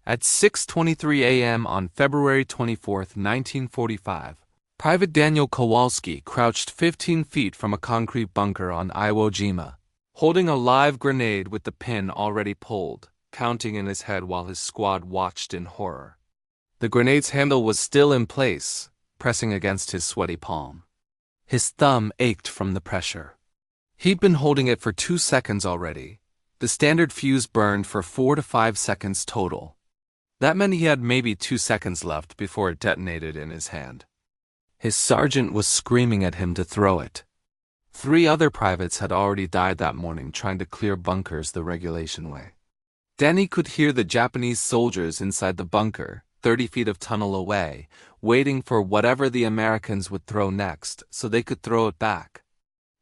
At 6:23 a.m. on February 24, 1945, Private Daniel Kowalski crouched 15 feet from a concrete bunker on Iwo Jima, holding a live grenade with the pin already pulled, counting in his head while his squad watched in horror. The grenade's handle was still in place, pressing against his sweaty palm. His thumb ached from the pressure. He'd been holding it for 2 seconds already. The standard fuse burned for 4 to 5 seconds total. That meant he had maybe 2 seconds left before it detonated in his hand. His sergeant was screaming at him to throw it. 3 other privates had already died that morning trying to clear bunkers the regulation way. Danny could hear the Japanese soldiers inside the bunker, 30 feet of tunnel away, waiting for whatever the Americans would throw next so they could throw it back.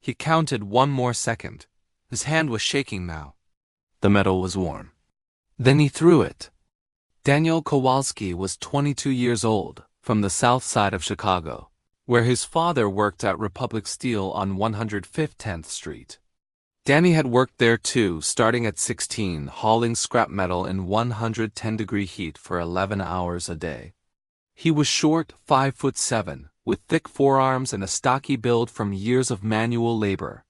He counted 1 more second. His hand was shaking now. The metal was warm. Then he threw it. Daniel Kowalski was 22 years old, from the south side of Chicago, where his father worked at Republic Steel on 105th 10th Street. Danny had worked there too, starting at 16, hauling scrap metal in 110-degree heat for 11 hours a day. He was short, 5'7", with thick forearms and a stocky build from years of manual labor.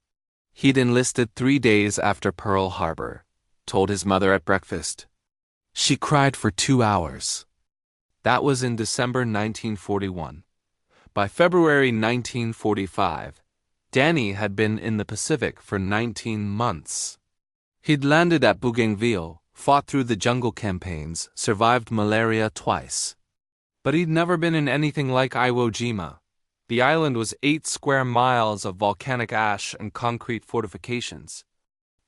He'd enlisted 3 days after Pearl Harbor, told his mother at breakfast. She cried for 2 hours. That was in December 1941. By February 1945, Danny had been in the Pacific for 19 months. He'd landed at Bougainville, fought through the jungle campaigns, survived malaria twice. But he'd never been in anything like Iwo Jima. The island was 8 square miles of volcanic ash and concrete fortifications.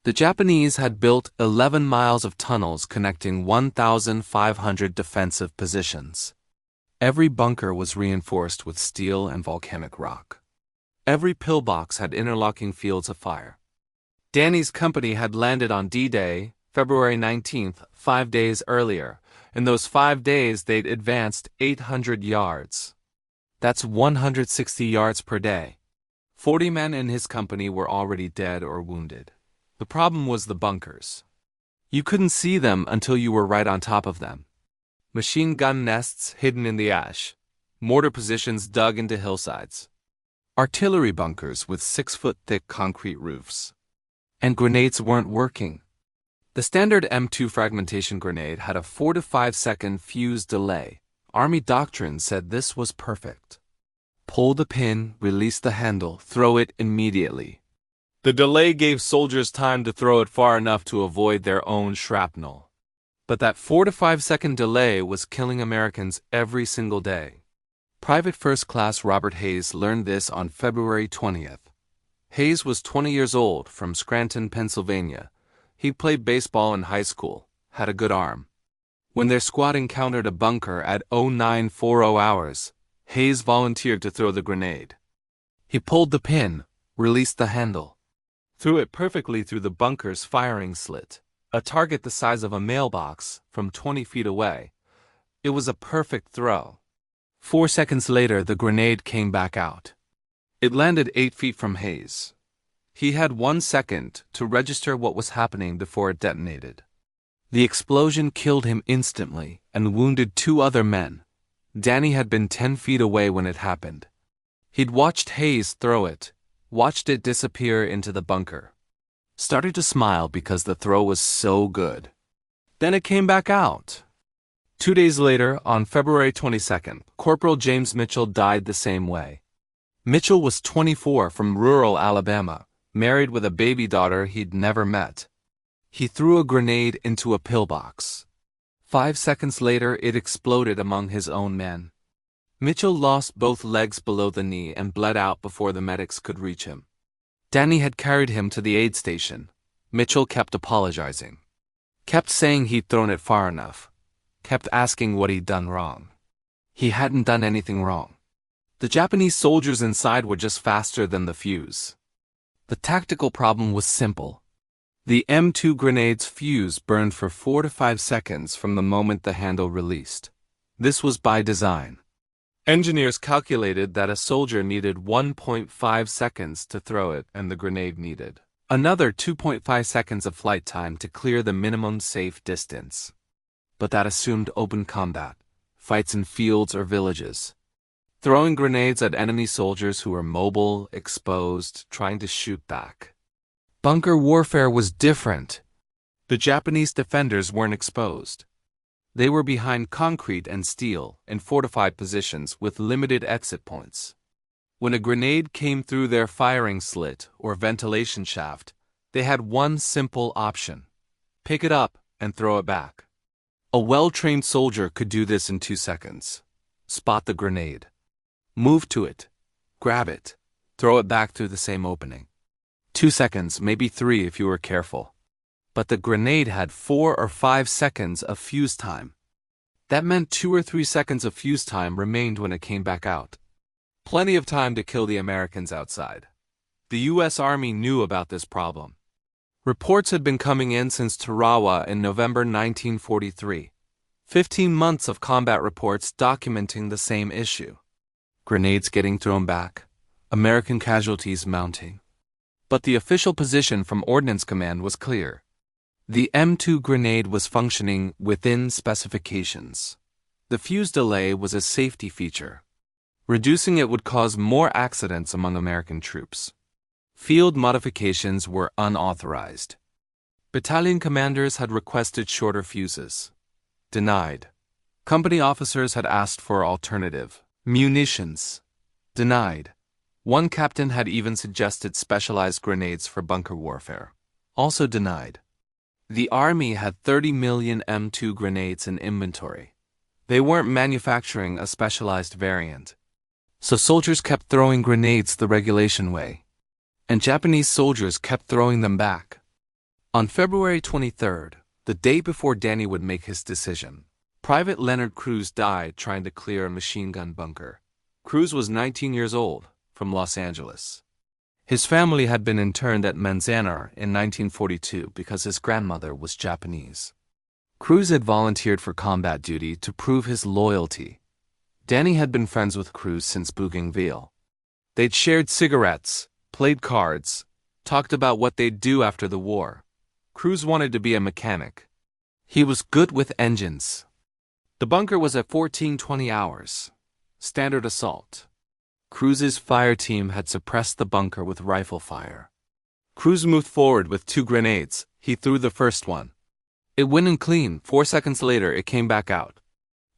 The Japanese had built 11 miles of tunnels connecting 1,500 defensive positions. Every bunker was reinforced with steel and volcanic rock. Every pillbox had interlocking fields of fire. Danny's company had landed on D-Day, February 19th, 5 days earlier. In those 5 days, they'd advanced 800 yards. That's 160 yards per day. 40 men in his company were already dead or wounded. The problem was the bunkers. You couldn't see them until you were right on top of them. Machine gun nests hidden in the ash. Mortar positions dug into hillsides. Artillery bunkers with 6-foot-thick concrete roofs. And grenades weren't working. The standard M2 fragmentation grenade had a 4 to 5 second fuse delay. Army doctrine said this was perfect. Pull the pin, release the handle, throw it immediately. The delay gave soldiers time to throw it far enough to avoid their own shrapnel. But that 4 to 5 second delay was killing Americans every single day. Private First Class Robert Hayes learned this on February 20th. Hayes was 20 years old, from Scranton, Pennsylvania. He'd played baseball in high school, had a good arm. When their squad encountered a bunker at 0940 hours, Hayes volunteered to throw the grenade. He pulled the pin, released the handle, threw it perfectly through the bunker's firing slit, a target the size of a mailbox, from 20 feet away. It was a perfect throw. 4 seconds later, the grenade came back out. It landed 8 feet from Hayes. He had 1 second to register what was happening before it detonated. The explosion killed him instantly and wounded 2 other men. Danny had been 10 feet away when it happened. He'd watched Hayes throw it, watched it disappear into the bunker. Started to smile because the throw was so good. Then it came back out. 2 days later, on February 22nd, Corporal James Mitchell died the same way. Mitchell was 24, from rural Alabama, married with a baby daughter he'd never met. He threw a grenade into a pillbox. 5 seconds later, it exploded among his own men. Mitchell lost both legs below the knee and bled out before the medics could reach him. Danny had carried him to the aid station. Mitchell kept apologizing. Kept saying he'd thrown it far enough. Kept asking what he'd done wrong. He hadn't done anything wrong. The Japanese soldiers inside were just faster than the fuse. The tactical problem was simple. The M2 grenade's fuse burned for 4 to 5 seconds from the moment the handle released. This was by design. Engineers calculated that a soldier needed 1.5 seconds to throw it, and the grenade needed another 2.5 seconds of flight time to clear the minimum safe distance. but that assumed open combat, fights in fields or villages. Throwing grenades at enemy soldiers who were mobile, exposed, trying to shoot back. Bunker warfare was different. The Japanese defenders weren't exposed. They were behind concrete and steel in fortified positions with limited exit points. When a grenade came through their firing slit or ventilation shaft, they had one simple option: pick it up and throw it back. A well-trained soldier could do this in 2 seconds. Spot the grenade. Move to it. Grab it. Throw it back through the same opening. 2 seconds, maybe 3 if you were careful. But the grenade had 4 or 5 seconds of fuse time. That meant 2 or 3 seconds of fuse time remained when it came back out. Plenty of time to kill the Americans outside. The U.S. Army knew about this problem. Reports had been coming in since Tarawa in November 1943. 15 months of combat reports documenting the same issue. Grenades getting thrown back, American casualties mounting. But the official position from Ordnance Command was clear. The M2 grenade was functioning within specifications. The fuse delay was a safety feature. Reducing it would cause more accidents among American troops. Field modifications were unauthorized. Battalion commanders had requested shorter fuses. Denied. Company officers had asked for alternative munitions. Denied. One captain had even suggested specialized grenades for bunker warfare. Also denied. The Army had 30 million M2 grenades in inventory. They weren't manufacturing a specialized variant. So soldiers kept throwing grenades the regulation way. And Japanese soldiers kept throwing them back. On February 23rd, the day before Danny would make his decision, Private Leonard Cruz died trying to clear a machine gun bunker. Cruz was 19 years old, from Los Angeles. His family had been interned at Manzanar in 1942 because his grandmother was Japanese. Cruz had volunteered for combat duty to prove his loyalty. Danny had been friends with Cruz since Bougainville. They'd shared cigarettes, played cards, talked about what they'd do after the war. Cruz wanted to be a mechanic. He was good with engines. The bunker was at 1420 hours. Standard assault. Cruz's fire team had suppressed the bunker with rifle fire. Cruz moved forward with 2 grenades. He threw the first one. It went in clean. 4 seconds later, it came back out.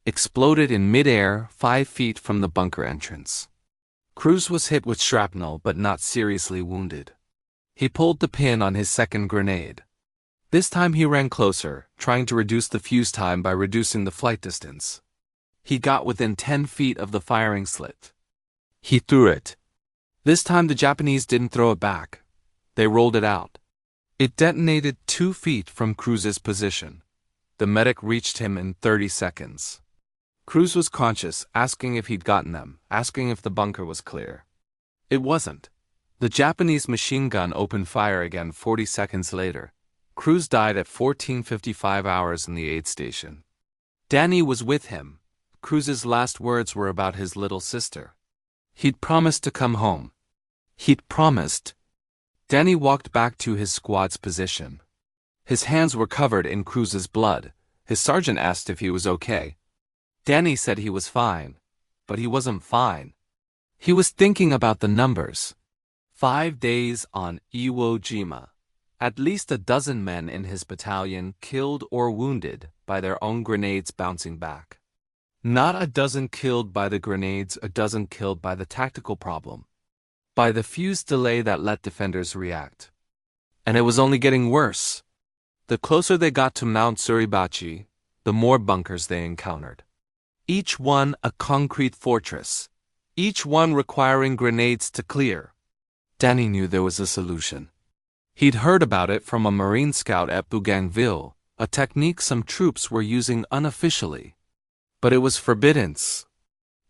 Exploded in mid-air 5 feet from the bunker entrance. Cruz was hit with shrapnel but not seriously wounded. He pulled the pin on his second grenade. This time he ran closer, trying to reduce the fuse time by reducing the flight distance. He got within 10 feet of the firing slit. He threw it. This time the Japanese didn't throw it back. They rolled it out. It detonated 2 feet from Cruz's position. The medic reached him in 30 seconds. Cruz was conscious, asking if he'd gotten them, asking if the bunker was clear. It wasn't. The Japanese machine gun opened fire again 40 seconds later. Cruz died at 14:55 hours in the aid station. Danny was with him. Cruz's last words were about his little sister. He'd promised to come home. He'd promised. Danny walked back to his squad's position. His hands were covered in Cruz's blood. His sergeant asked if he was okay. Danny said he was fine, but he wasn't fine. He was thinking about the numbers. 5 days on Iwo Jima. At least a dozen men in his battalion killed or wounded by their own grenades bouncing back. Not a dozen killed by the grenades, a dozen killed by the tactical problem. By the fuse delay that let defenders react. And it was only getting worse. The closer they got to Mount Suribachi, the more bunkers they encountered. Each one a concrete fortress. Each one requiring grenades to clear. Danny knew there was a solution. He'd heard about it from a Marine scout at Bougainville, a technique some troops were using unofficially. But it was forbidden,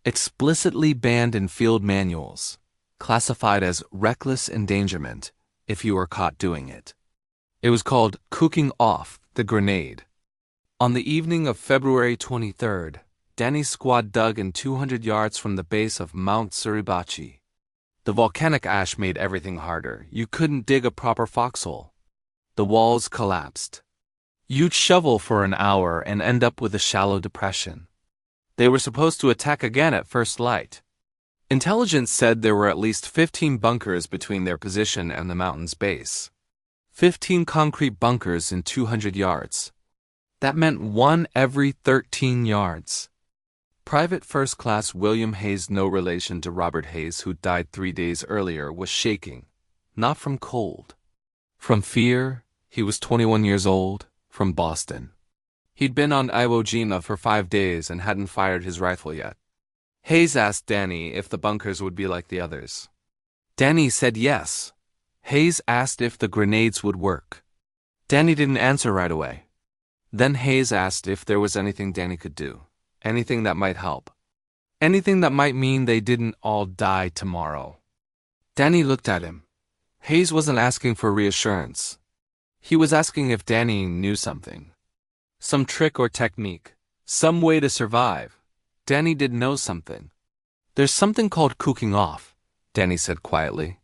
explicitly banned in field manuals, classified as reckless endangerment if you were caught doing it. It was called cooking off the grenade. On the evening of February 23rd, Danny's squad dug in 200 yards from the base of Mount Suribachi. The volcanic ash made everything harder. You couldn't dig a proper foxhole. The walls collapsed. You'd shovel for an hour and end up with a shallow depression. They were supposed to attack again at first light. Intelligence said there were at least 15 bunkers between their position and the mountain's base. 15 concrete bunkers in 200 yards. That meant one every 13 yards. Private First Class William Hayes, no relation to Robert Hayes, who died 3 days earlier, was shaking. Not from cold. From fear. He was 21 years old, from Boston. He'd been on Iwo Jima for 5 days and hadn't fired his rifle yet. Hayes asked Danny if the bunkers would be like the others. Danny said yes. Hayes asked if the grenades would work. Danny didn't answer right away. Then Hayes asked if there was anything Danny could do. Anything that might help. Anything that might mean they didn't all die tomorrow. Danny looked at him. Hayes wasn't asking for reassurance. He was asking if Danny knew something. Some trick or technique. Some way to survive. Danny did know something. There's something called cooking off, Danny said quietly.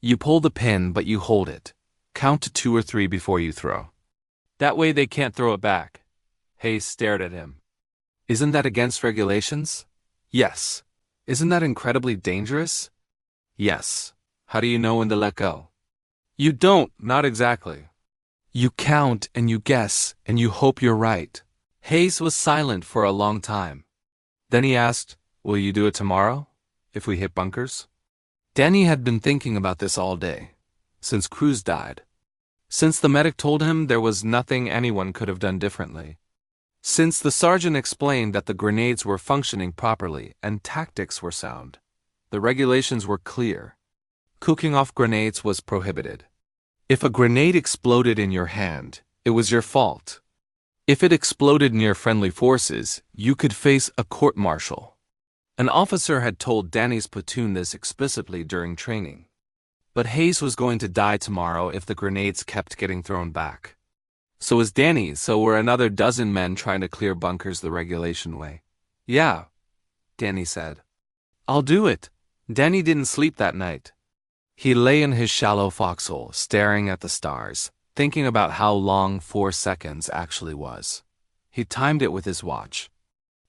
You pull the pin, but you hold it. Count to 2 or 3 before you throw. That way they can't throw it back. Hayes stared at him. Isn't that against regulations? Yes. Isn't that incredibly dangerous? Yes. How do you know when to let go? You don't, not exactly. You count and you guess and you hope you're right. Hayes was silent for a long time. Then he asked, will you do it tomorrow, if we hit bunkers? Danny had been thinking about this all day, since Cruz died. Since the medic told him there was nothing anyone could have done differently. Since the sergeant explained that the grenades were functioning properly and tactics were sound. The regulations were clear. Cooking off grenades was prohibited. If a grenade exploded in your hand, it was your fault. If it exploded near friendly forces, you could face a court-martial. An officer had told Danny's platoon this explicitly during training. But Hayes was going to die tomorrow if the grenades kept getting thrown back. So was Danny, so were another dozen men trying to clear bunkers the regulation way. Yeah, Danny said. I'll do it. Danny didn't sleep that night. He lay in his shallow foxhole, staring at the stars, thinking about how long 4 seconds actually was. He timed it with his watch.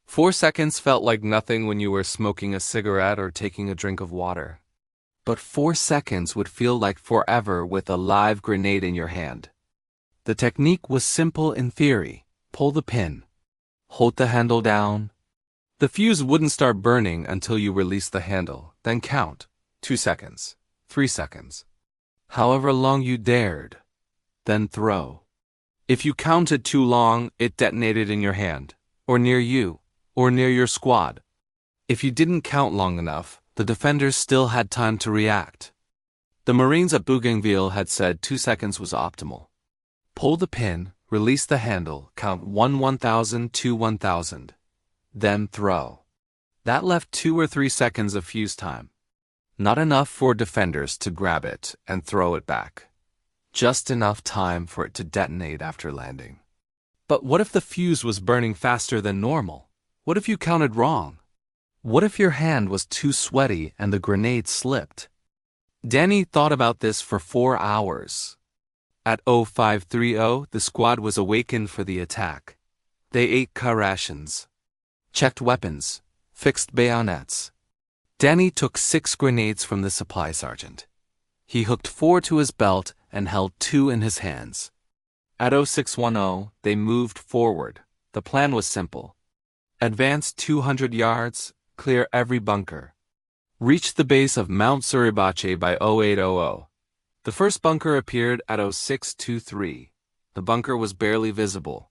4 seconds felt like nothing when you were smoking a cigarette or taking a drink of water. But 4 seconds would feel like forever with a live grenade in your hand. The technique was simple in theory. Pull the pin. Hold the handle down. The fuse wouldn't start burning until you release the handle, then count. 2 seconds. 3 seconds. However long you dared. Then throw. If you counted too long, it detonated in your hand, or near you, or near your squad. If you didn't count long enough, the defenders still had time to react. The Marines at Bougainville had said 2 seconds was optimal. Pull the pin, release the handle, count 1 1000, 2 1000. Then throw. That left 2 or 3 seconds of fuse time. Not enough for defenders to grab it and throw it back. Just enough time for it to detonate after landing. But what if the fuse was burning faster than normal? What if you counted wrong? What if your hand was too sweaty and the grenade slipped? Danny thought about this for 4 hours. At 0530, the squad was awakened for the attack. They ate rations, checked weapons, fixed bayonets. Danny took 6 grenades from the supply sergeant. He hooked 4 to his belt and held 2 in his hands. At 0610, they moved forward. The plan was simple. Advance 200 yards, clear every bunker. Reach the base of Mount Suribachi by 0800. The first bunker appeared at 0623. The bunker was barely visible.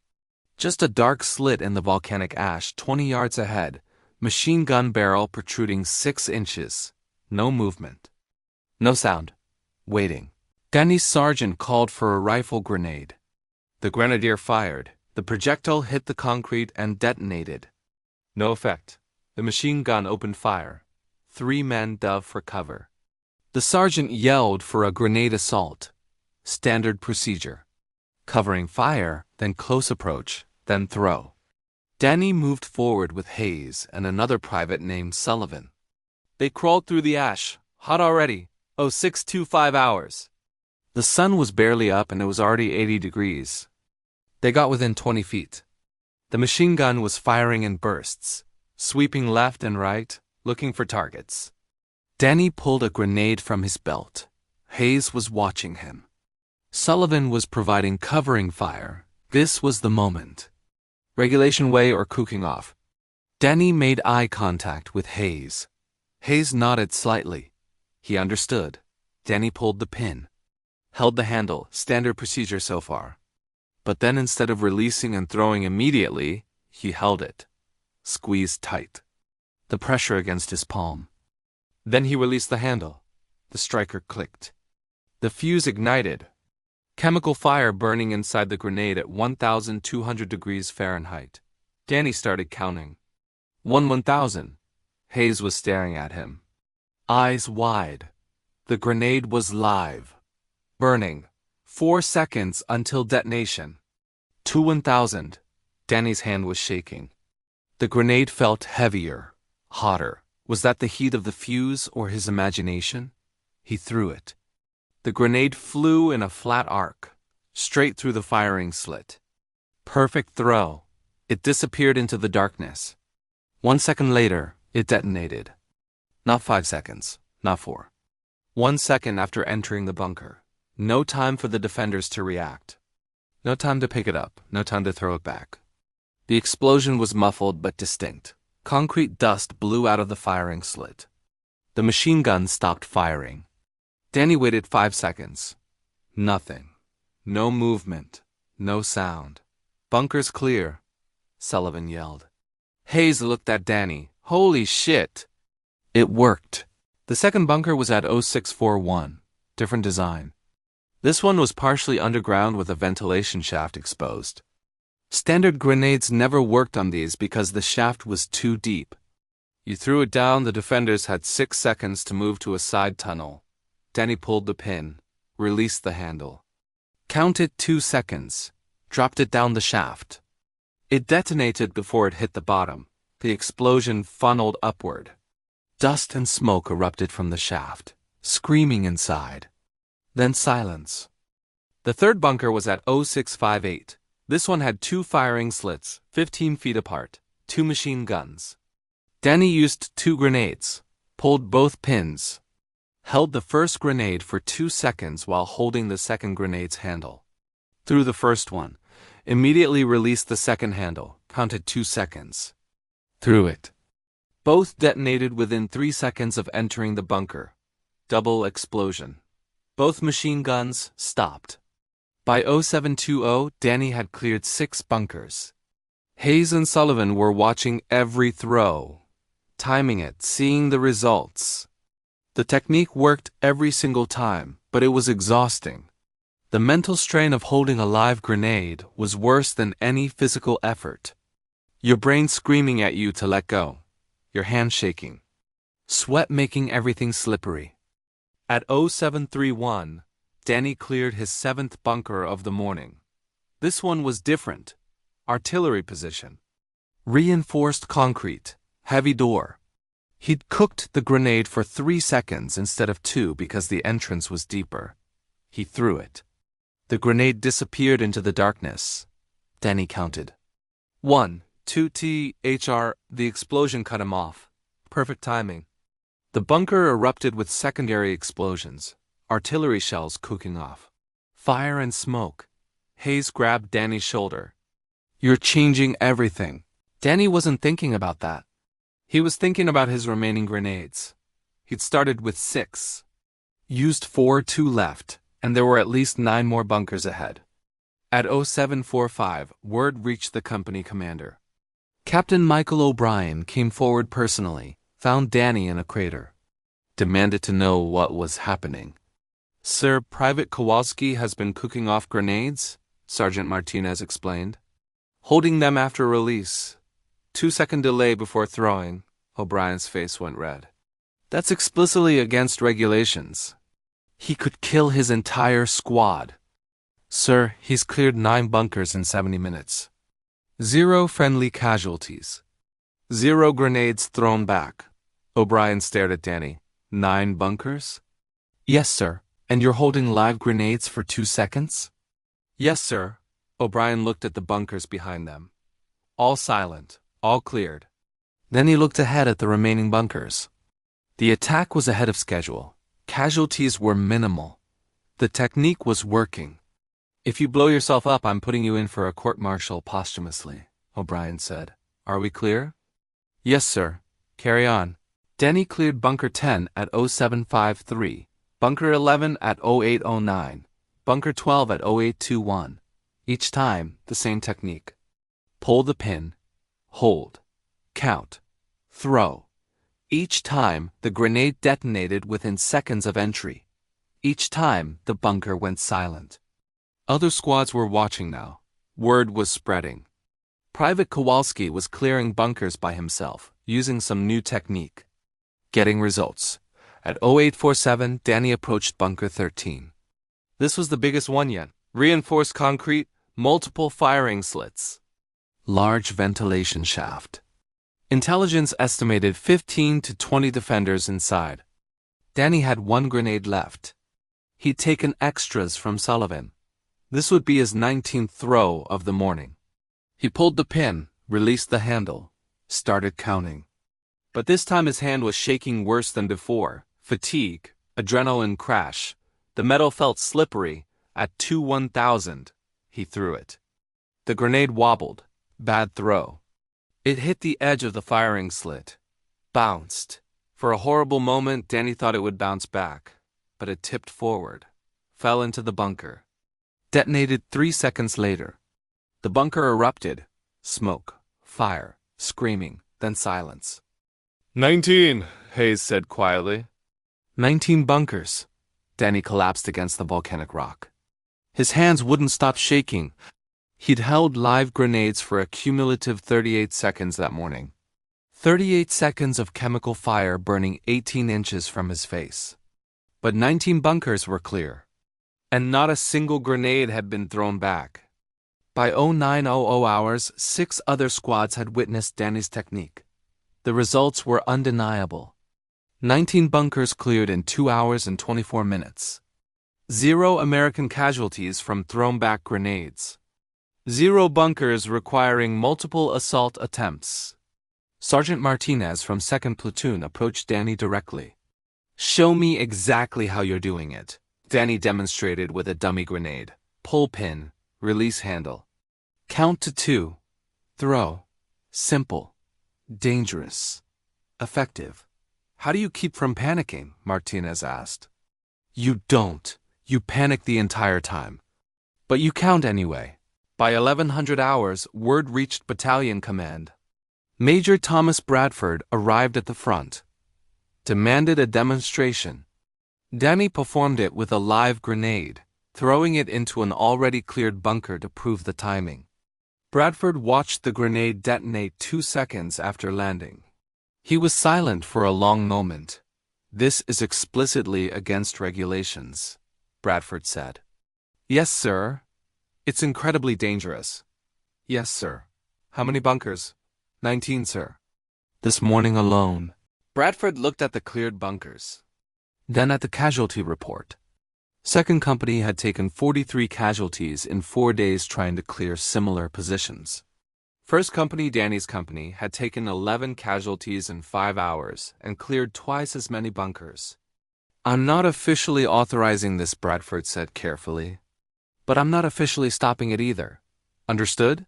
Just a dark slit in the volcanic ash 20 yards ahead. Machine gun barrel protruding 6 inches. No movement. No sound. Waiting. Danny's sergeant called for a rifle grenade. The grenadier fired. The projectile hit the concrete and detonated. No effect. The machine gun opened fire. 3 men dove for cover. The sergeant yelled for a grenade assault. Standard procedure. Covering fire, then close approach, then throw. Danny moved forward with Hayes and another private named Sullivan. They crawled through the ash, hot already, 0625 hours. The sun was barely up and it was already 80 degrees. They got within 20 feet. The machine gun was firing in bursts, sweeping left and right, looking for targets. Danny pulled a grenade from his belt. Hayes was watching him. Sullivan was providing covering fire. This was the moment. Regulation way or cooking off. Danny made eye contact with Hayes. Hayes nodded slightly. He understood. Danny pulled the pin. Held the handle, standard procedure so far. But then instead of releasing and throwing immediately, he held it. Squeezed tight. The pressure against his palm. Then he released the handle. The striker clicked. The fuse ignited. Chemical fire burning inside the grenade at 1,200 degrees Fahrenheit. Danny started counting. 1,000. Hayes was staring at him. Eyes wide. The grenade was live. Burning. 4 seconds until detonation. 1,000. Danny's hand was shaking. The grenade felt heavier, hotter. Was that the heat of the fuse or his imagination? He threw it. The grenade flew in a flat arc, straight through the firing slit. Perfect throw. It disappeared into the darkness. 1 second later, it detonated. Not 5 seconds, not 4. 1 second after entering the bunker. No time for the defenders to react. No time to pick it up, no time to throw it back. The explosion was muffled but distinct. Concrete dust blew out of the firing slit. The machine gun stopped firing. Danny waited 5 seconds. Nothing. No movement. No sound. Bunker's clear, Sullivan yelled. Hayes looked at Danny. Holy shit! It worked. The second bunker was at 0641. Different design. This one was partially underground with a ventilation shaft exposed. Standard grenades never worked on these because the shaft was too deep. You threw it down, the defenders had 6 seconds to move to a side tunnel. Danny pulled the pin, released the handle. Counted 2 seconds, dropped it down the shaft. It detonated before it hit the bottom. The explosion funneled upward. Dust and smoke erupted from the shaft, screaming inside. Then silence. The third bunker was at 0658. This one had 2 firing slits, 15 feet apart, 2 machine guns. Danny used 2 grenades, pulled both pins, held the first grenade for 2 seconds while holding the second grenade's handle. Threw the first one, immediately released the second handle, counted 2 seconds. Threw it. Both detonated within 3 seconds of entering the bunker. Double explosion. Both machine guns stopped. By 0720, Danny had cleared 6 bunkers. Hayes and Sullivan were watching every throw, timing it, seeing the results. The technique worked every single time, but it was exhausting. The mental strain of holding a live grenade was worse than any physical effort. Your brain screaming at you to let go, your hands shaking, sweat making everything slippery. At 0731, Danny cleared his 7th bunker of the morning. This one was different. Artillery position. Reinforced concrete. Heavy door. He'd cooked the grenade for 3 seconds instead of 2 because the entrance was deeper. He threw it. The grenade disappeared into the darkness. Danny counted. 1, 2 THR. The explosion cut him off. Perfect timing. The bunker erupted with secondary explosions. Artillery shells cooking off. Fire and smoke. Hayes grabbed Danny's shoulder. You're changing everything. Danny wasn't thinking about that. He was thinking about his remaining grenades. He'd started with 6. Used 4, 2 left, and there were at least 9 more bunkers ahead. At 0745, word reached the company commander. Captain Michael O'Brien came forward personally, found Danny in a crater. Demanded to know what was happening. Sir, Private Kowalski has been cooking off grenades, Sergeant Martinez explained. Holding them after release. 2-second delay before throwing. O'Brien's face went red. That's explicitly against regulations. He could kill his entire squad. Sir, he's cleared 9 bunkers in 70 minutes. 0 friendly casualties. 0 grenades thrown back. O'Brien stared at Danny. 9 bunkers? Yes, sir. And you're holding live grenades for 2 seconds? Yes, sir. O'Brien looked at the bunkers behind them. All silent, all cleared. Then he looked ahead at the remaining bunkers. The attack was ahead of schedule. Casualties were minimal. The technique was working. "If you blow yourself up, I'm putting you in for a court-martial posthumously," O'Brien said. "Are we clear?" "Yes, sir. Carry on." Denny cleared Bunker 10 at 0753, Bunker 11 at 0809, Bunker 12 at 0821. Each time, the same technique. Pull the pin, hold, count, throw. Each time, the grenade detonated within seconds of entry. Each time, the bunker went silent. Other squads were watching now. Word was spreading. Private Kowalski was clearing bunkers by himself, using some new technique. Getting results. At 0847, Danny approached Bunker 13. This was the biggest one yet. Reinforced concrete, multiple firing slits. Large ventilation shaft. Intelligence estimated 15 to 20 defenders inside. Danny had one grenade left. He'd taken extras from Sullivan. This would be his 19th throw of the morning. He pulled the pin, released the handle, started counting. But this time his hand was shaking worse than before. Fatigue, adrenaline crash. The metal felt slippery. At 2-1000, he threw it. The grenade wobbled. Bad throw. It hit the edge of the firing slit. Bounced. For a horrible moment, Danny thought it would bounce back. But it tipped forward. Fell into the bunker. Detonated 3 seconds later. The bunker erupted. Smoke, fire, screaming, then silence. 19, Hayes said quietly. 19 bunkers. Danny collapsed against the volcanic rock. His hands wouldn't stop shaking. He'd held live grenades for a cumulative 38 seconds that morning. 38 seconds of chemical fire burning 18 inches from his face. But 19 bunkers were clear. And not a single grenade had been thrown back. By 0900 hours, 6 other squads had witnessed Danny's technique. The results were undeniable. 19 bunkers cleared in 2 hours and 24 minutes. 0 American casualties from thrown-back grenades. 0 bunkers requiring multiple assault attempts. Sergeant Martinez from 2nd Platoon approached Danny directly. "Show me exactly how you're doing it," Danny demonstrated with a dummy grenade. Pull pin, release handle. Count to 2. Throw. Simple. Dangerous. Effective. "How do you keep from panicking?" Martinez asked. "You don't. You panic the entire time. But you count anyway." By 1100 hours, word reached battalion command. Major Thomas Bradford arrived at the front. Demanded a demonstration. Danny performed it with a live grenade, throwing it into an already cleared bunker to prove the timing. Bradford watched the grenade detonate 2 seconds after landing. He was silent for a long moment. "This is explicitly against regulations," Bradford said. "Yes, sir. It's incredibly dangerous." "Yes, sir. How many bunkers?" 19, sir. "This morning alone." Bradford looked at the cleared bunkers. Then at the casualty report. 2nd Company had taken 43 casualties in 4 days trying to clear similar positions. 1st Company, Danny's company, had taken 11 casualties in 5 hours and cleared twice as many bunkers. "I'm not officially authorizing this," Bradford said carefully. "But I'm not officially stopping it either. Understood?"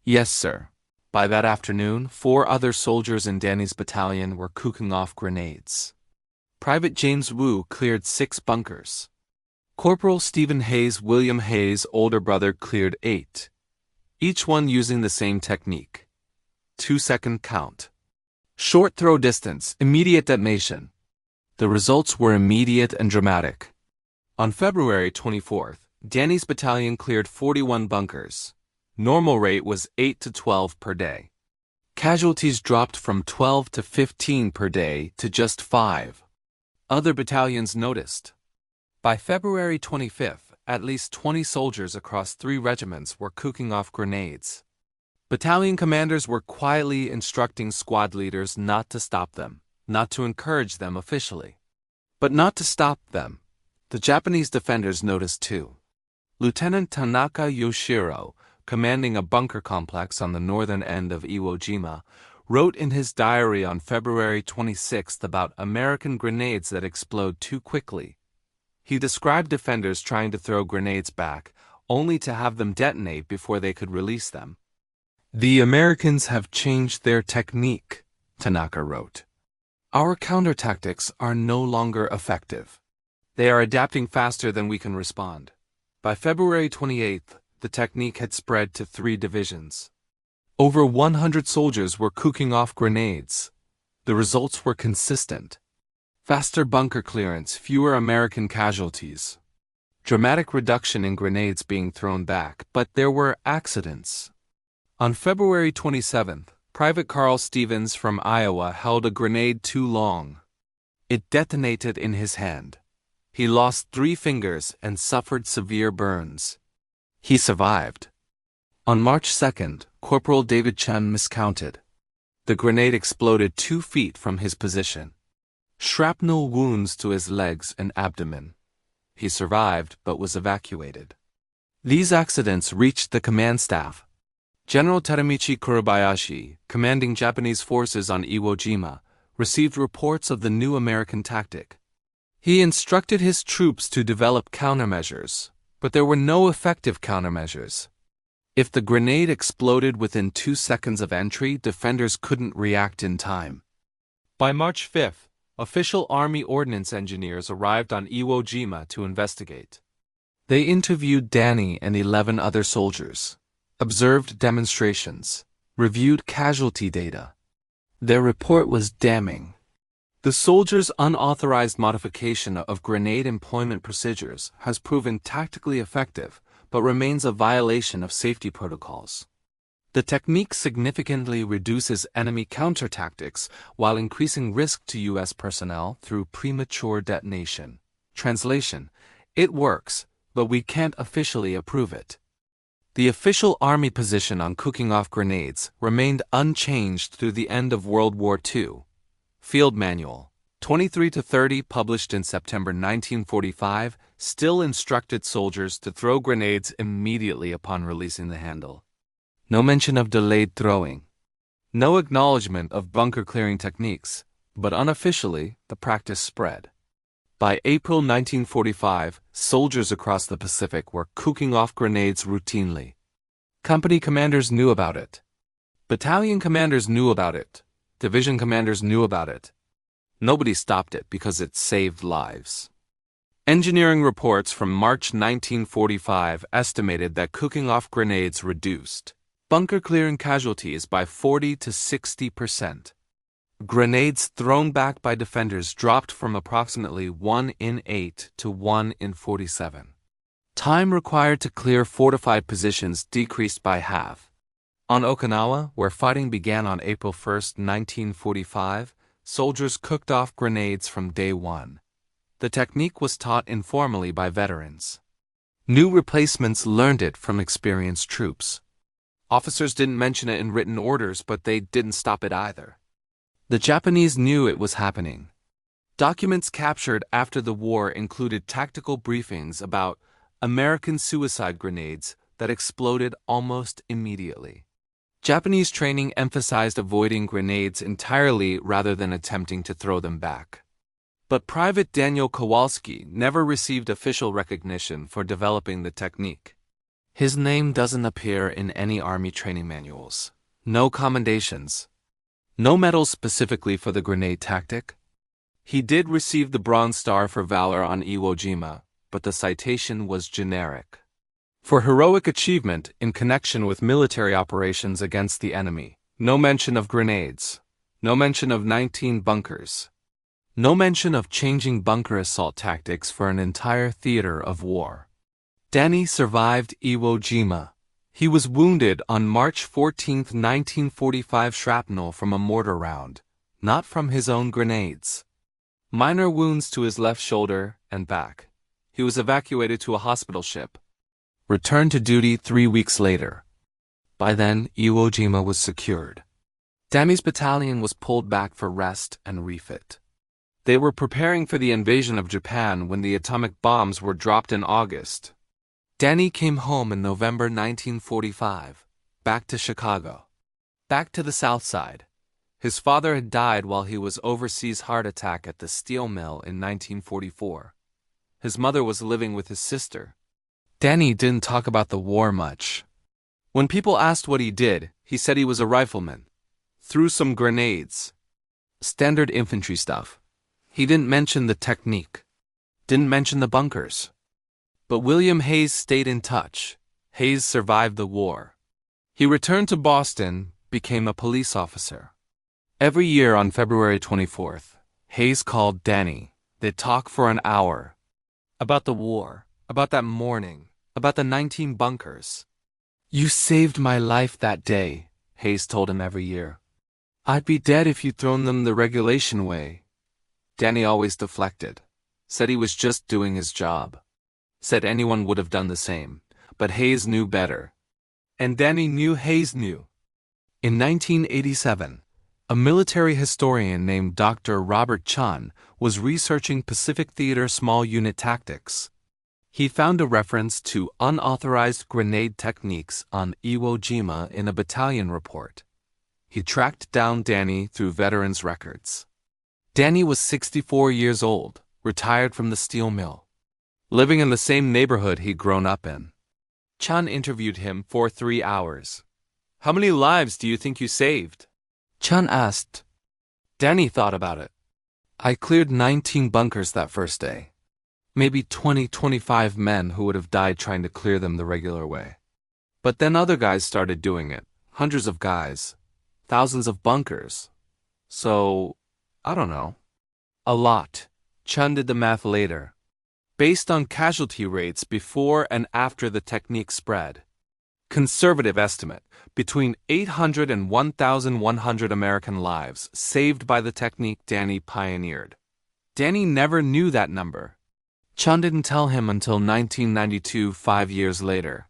"Yes, sir." By that afternoon, 4 other soldiers in Danny's battalion were cooking off grenades. Private James Wu cleared 6 bunkers. Corporal Stephen Hayes' William Hayes' older brother cleared 8, each one using the same technique. 2-second count. Short throw distance, immediate detonation. The results were immediate and dramatic. On February 24th, Danny's battalion cleared 41 bunkers. Normal rate was 8 to 12 per day. Casualties dropped from 12 to 15 per day to just 5. Other battalions noticed. By February 25th, at least 20 soldiers across 3 regiments were cooking off grenades. Battalion commanders were quietly instructing squad leaders not to stop them, not to encourage them officially, but not to stop them. The Japanese defenders noticed too. Lieutenant Tanaka Yoshiro, commanding a bunker complex on the northern end of Iwo Jima, wrote in his diary on February 26 about American grenades that explode too quickly. He described defenders trying to throw grenades back, only to have them detonate before they could release them. "The Americans have changed their technique," Tanaka wrote. "Our counter-tactics are no longer effective. They are adapting faster than we can respond." By February 28, the technique had spread to 3 divisions. Over 100 soldiers were cooking off grenades. The results were consistent. Faster bunker clearance, fewer American casualties. Dramatic reduction in grenades being thrown back, but there were accidents. On February 27, Private Carl Stevens from Iowa held a grenade too long. It detonated in his hand. He lost 3 fingers and suffered severe burns. He survived. On March 2, Corporal David Chen miscounted. The grenade exploded 2 feet from his position. Shrapnel wounds to his legs and abdomen. He survived but was evacuated. These accidents reached the command staff. General Teramichi Kurobayashi, commanding Japanese forces on Iwo Jima, received reports of the new American tactic. He instructed his troops to develop countermeasures, but there were no effective countermeasures. If the grenade exploded within 2 seconds of entry, defenders couldn't react in time. By March 5, official Army ordnance engineers arrived on Iwo Jima to investigate. They interviewed Danny and 11 other soldiers, observed demonstrations, reviewed casualty data. Their report was damning. The soldiers' unauthorized modification of grenade employment procedures has proven tactically effective, but remains a violation of safety protocols. The technique significantly reduces enemy counter-tactics while increasing risk to U.S. personnel through premature detonation. Translation: it works, but we can't officially approve it. The official Army position on cooking off grenades remained unchanged through the end of World War II. Field Manual 23-30, published in September 1945, still instructed soldiers to throw grenades immediately upon releasing the handle. No mention of delayed throwing. No acknowledgement of bunker clearing techniques, but unofficially, the practice spread. By April 1945, soldiers across the Pacific were cooking off grenades routinely. Company commanders knew about it. Battalion commanders knew about it. Division commanders knew about it. Nobody stopped it because it saved lives. Engineering reports from March 1945 estimated that cooking off grenades reduced bunker clearing casualties by 40 to 60%. Grenades thrown back by defenders dropped from approximately 1 in 8 to 1 in 47. Time required to clear fortified positions decreased by half. On Okinawa, where fighting began on April 1, 1945, soldiers cooked off grenades from day 1. The technique was taught informally by veterans. New replacements learned it from experienced troops. Officers didn't mention it in written orders, but they didn't stop it either. The Japanese knew it was happening. Documents captured after the war included tactical briefings about American suicide grenades that exploded almost immediately. Japanese training emphasized avoiding grenades entirely rather than attempting to throw them back. But Private Daniel Kowalski never received official recognition for developing the technique. His name doesn't appear in any Army training manuals. No commendations. No medals specifically for the grenade tactic. He did receive the Bronze Star for valor on Iwo Jima, but the citation was generic. For heroic achievement in connection with military operations against the enemy. No mention of grenades. No mention of 19 bunkers. No mention of changing bunker assault tactics for an entire theater of war. Danny survived Iwo Jima. He was wounded on March 14, 1945, shrapnel from a mortar round, not from his own grenades. Minor wounds to his left shoulder and back. He was evacuated to a hospital ship. Returned to duty 3 weeks later. By then, Iwo Jima was secured. Danny's battalion was pulled back for rest and refit. They were preparing for the invasion of Japan when the atomic bombs were dropped in August. Danny came home in November 1945, back to Chicago, back to the South Side. His father had died while he was overseas heart attack at the steel mill in 1944. His mother was living with his sister. Danny didn't talk about the war much. When people asked what he did, he said he was a rifleman. Threw some grenades. Standard infantry stuff. He didn't mention the technique. Didn't mention the bunkers. But William Hayes stayed in touch. Hayes survived the war. He returned to Boston, became a police officer. Every year on February 24th, Hayes called Danny. They'd talk for an hour. About the war, about that morning, about the 19 bunkers. "You saved my life that day," Hayes told him every year. "I'd be dead if you'd thrown them the regulation way." Danny always deflected. Said he was just doing his job. Said anyone would have done the same, but Hayes knew better. And Danny knew Hayes knew. In 1987, a military historian named Dr. Robert Chun was researching Pacific Theater small unit tactics. He found a reference to unauthorized grenade techniques on Iwo Jima in a battalion report. He tracked down Danny through veterans' records. Danny was 64 years old, retired from the steel mill, living in the same neighborhood he'd grown up in. Chun interviewed him for 3 hours. "How many lives do you think you saved?" Chun asked. Danny thought about it. "I cleared 19 bunkers that first day. Maybe 25 men who would have died trying to clear them the regular way. But then other guys started doing it. Hundreds of guys. Thousands of bunkers. So, I don't know. A lot." Chun did the math later. Based on casualty rates before and after the technique spread. Conservative estimate, between 800 and 1,100 American lives saved by the technique Danny pioneered. Danny never knew that number. Chun didn't tell him until 1992, 5 years later.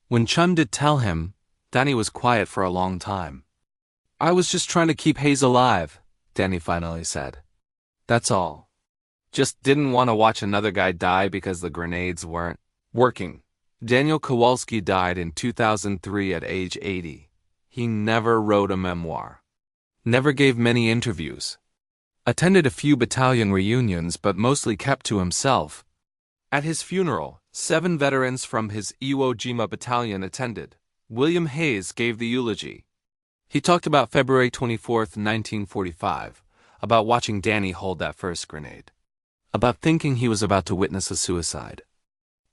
When Chun did tell him, Danny was quiet for a long time. "I was just trying to keep Hayes alive," Danny finally said. "That's all. Just didn't want to watch another guy die because the grenades weren't working." Daniel Kowalski died in 2003 at age 80. He never wrote a memoir. Never gave many interviews. Attended a few battalion reunions but mostly kept to himself. At his funeral, 7 veterans from his Iwo Jima battalion attended. William Hayes gave the eulogy. He talked about February 24th, 1945, about watching Danny hold that first grenade, about thinking he was about to witness a suicide.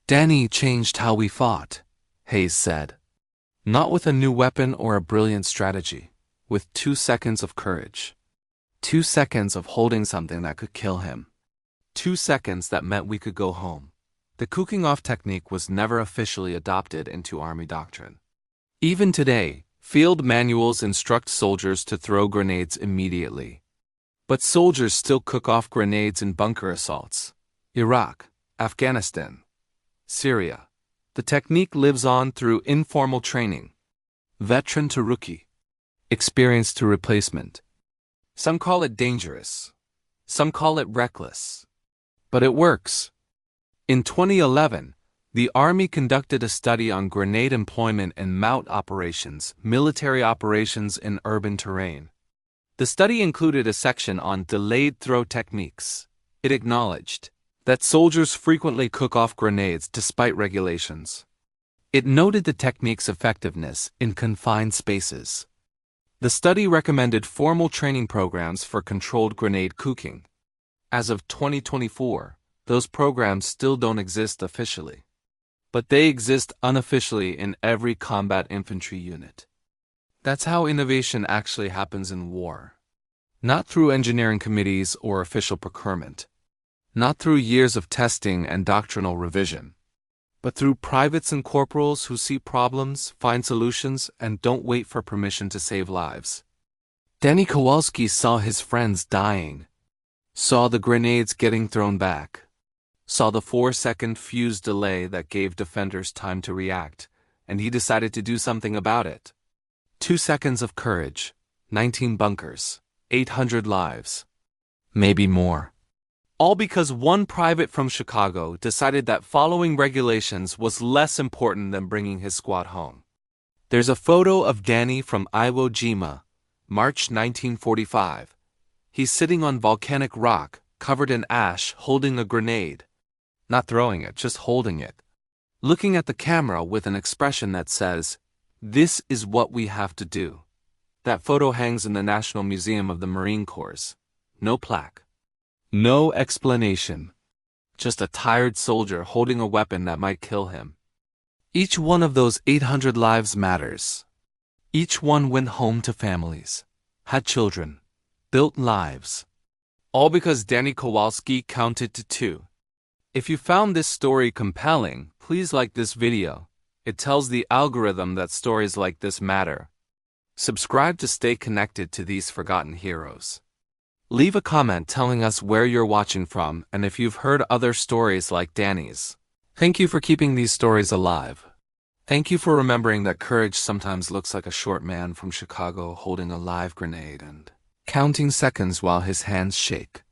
"Danny changed how we fought," Hayes said. "Not with a new weapon or a brilliant strategy, with 2 seconds of courage. 2 seconds of holding something that could kill him. 2 seconds that meant we could go home." The cooking off technique was never officially adopted into Army doctrine. Even today, field manuals instruct soldiers to throw grenades immediately. But soldiers still cook off grenades in bunker assaults. Iraq, Afghanistan, Syria. The technique lives on through informal training. Veteran to rookie. Experience to replacement. Some call it dangerous. Some call it reckless. But it works. In 2011, the Army conducted a study on grenade employment and MOUT operations, military operations in urban terrain. The study included a section on delayed throw techniques. It acknowledged that soldiers frequently cook off grenades despite regulations. It noted the technique's effectiveness in confined spaces. The study recommended formal training programs for controlled grenade cooking. As of 2024, those programs still don't exist officially. But they exist unofficially in every combat infantry unit. That's how innovation actually happens in war. Not through engineering committees or official procurement. Not through years of testing and doctrinal revision. But through privates and corporals who see problems, find solutions, and don't wait for permission to save lives. Danny Kowalski saw his friends dying. Saw the grenades getting thrown back. Saw the 4-second fuse delay that gave defenders time to react, and he decided to do something about it. 2 seconds of courage, 19 bunkers, 800 lives. Maybe more. All because one private from Chicago decided that following regulations was less important than bringing his squad home. There's a photo of Danny from Iwo Jima, March 1945. He's sitting on volcanic rock, covered in ash, holding a grenade. Not throwing it, just holding it. Looking at the camera with an expression that says, "This is what we have to do." That photo hangs in the National Museum of the Marine Corps. No plaque. No explanation. Just a tired soldier holding a weapon that might kill him. Each one of those 800 lives matters. Each one went home to families, had children, built lives. All because Daniel Kowalski counted to 2. If you found this story compelling, please like this video. It tells the algorithm that stories like this matter. Subscribe to stay connected to these forgotten heroes. Leave a comment telling us where you're watching from and if you've heard other stories like Danny's. Thank you for keeping these stories alive. Thank you for remembering that courage sometimes looks like a short man from Chicago holding a live grenade and counting seconds while his hands shake.